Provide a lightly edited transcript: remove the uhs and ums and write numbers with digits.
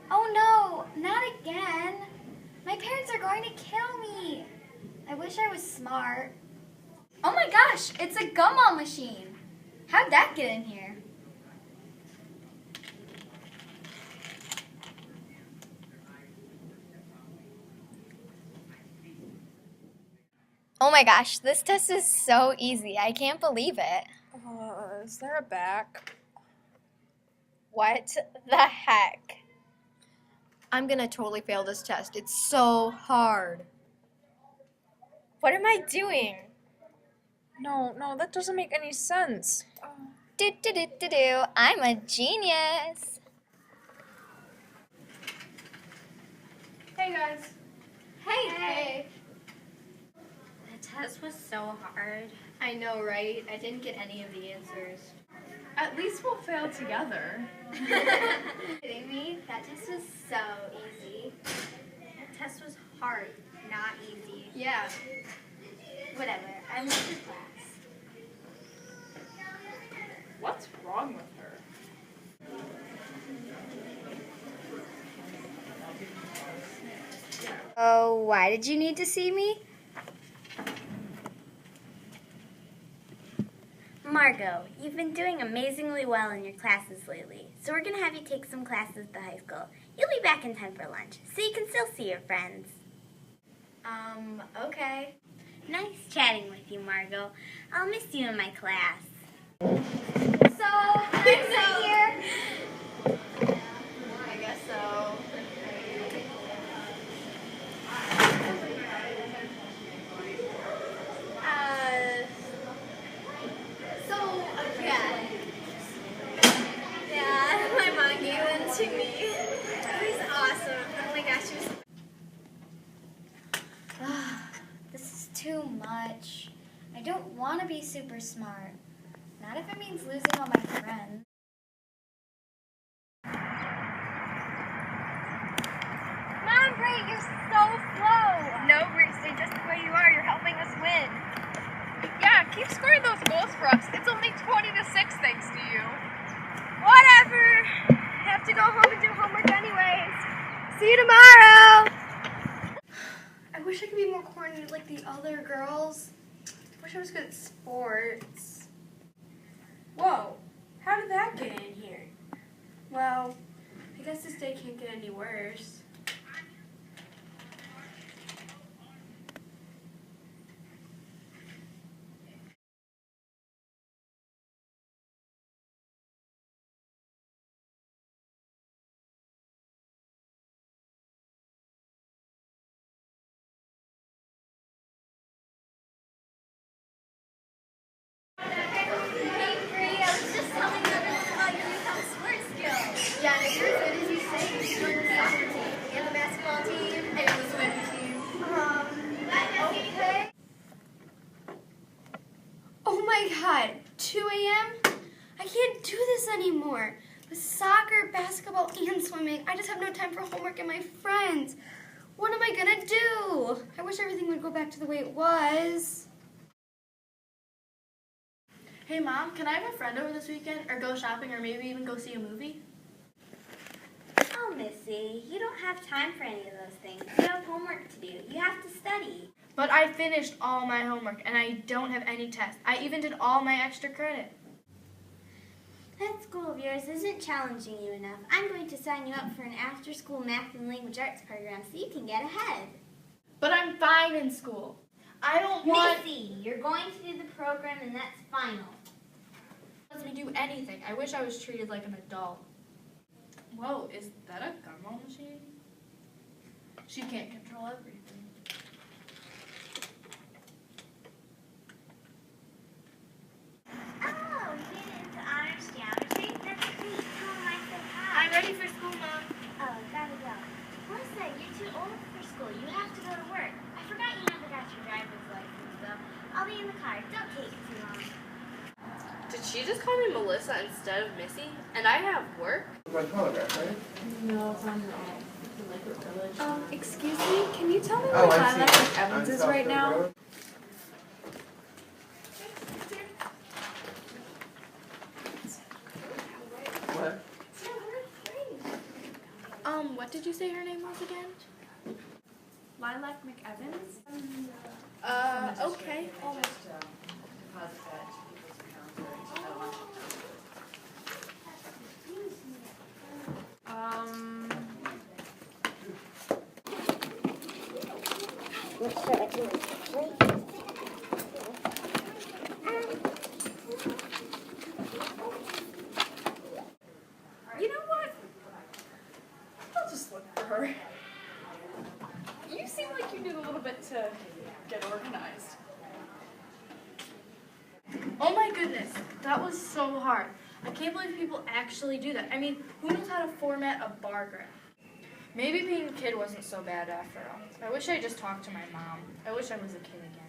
Oh no, not again. My parents are going to kill me. I wish I was smart. Oh my gosh, it's a gumball machine. How'd that get in here? Oh my gosh, this test is so easy. I can't believe it. Is there a back? What the heck? I'm gonna totally fail this test. It's so hard. What am I doing? No, that doesn't make any sense. Do. I'm a genius. Hey guys. Hey. The test was so hard. I know, right? I didn't get any of the answers. At least we'll fail together. Kidding me? That test was so easy. The test was hard, not easy. Yeah. Whatever. I'm late for class. What's wrong with her? Oh, why did you need to see me? Margot, you've been doing amazingly well in your classes lately, so we're going to have you take some classes at the high school. You'll be back in time for lunch, so you can still see your friends. Okay. Nice chatting with you, Margot. I'll miss you in my class. So, can I sit here? I guess so. Yeah, my mom gave one to me. It was awesome. Oh my gosh, it was... This is too much. I don't want to be super smart. Not if it means losing all my friends. Mom, Bray, you're so slow. No, Gracie, just the way you are, you're helping us win. Yeah, keep scoring those goals for us. It's only 20-6 thanks to you. Whatever. Have to go home and do homework anyways. See you tomorrow. I wish I could be more coordinated like the other girls. I wish I was good at sports. Whoa, how did that get in here? Well, I guess this day can't get any worse. Yeah, and if you're as good as you say, you should join the soccer team and the basketball team and the swimming team. Okay. Oh my god, 2 a.m.? I can't do this anymore. With soccer, basketball, and swimming, I just have no time for homework and my friends. What am I gonna do? I wish everything would go back to the way it was. Hey Mom, can I have a friend over this weekend, or go shopping, or maybe even go see a movie? Oh, Missy, you don't have time for any of those things. You have homework to do. You have to study. But I finished all my homework, and I don't have any tests. I even did all my extra credit. That school of yours isn't challenging you enough. I'm going to sign you up for an after-school math and language arts program so you can get ahead. But I'm fine in school. I don't want... Missy, you're going to do the program and that's final. Lets me do anything. I wish I was treated like an adult. Whoa, is that a gumball machine? She can't control everything. Oh, you made it into honors geometry? That's great. Tell them I said hi. I'm ready for school, Mom. Oh, gotta go. Melissa, you're too old for school. You have to go to work. I forgot you never got your driver's license, though. I'll be in the car. Don't take it too long. Did she just call me Melissa instead of Missy? And I have work? My photograph, right? No, it's on the Liquid Village. Excuse me, can you tell me Oh, where I see. Lilac and Evans On is South right Hill now? Road. What? What did you say her name was again? Lilac McEvans? Okay. You know what? I'll just look for her. You seem like you did a little bit to get organized. Oh my goodness, that was so hard. I can't believe people actually do that. I mean, who knows how to format a bar graph? Maybe being a kid wasn't so bad after all. I wish I just talked to my mom. I wish I was a kid again.